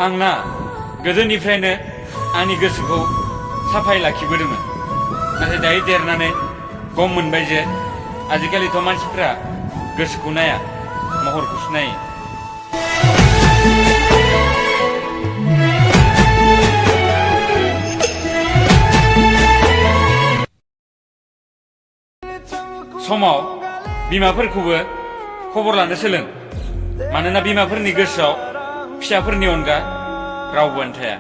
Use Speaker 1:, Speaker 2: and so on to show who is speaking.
Speaker 1: आंना गोदोनिफ्रायनो आंनि गोसोखौ साफायै लाखिबोदोंमोन नाथाय दायो देरनानै गम मोनबाय जे आजिखालिथ' मानसिफ्रा गोसोखौ नाया महरखौसो नायो समाव बिमाफोरखौबो खबर लानो सोलों मानोना बिमाफोरनि गोसोआव फिसाफोरनि अनगा रावबोआनो थाया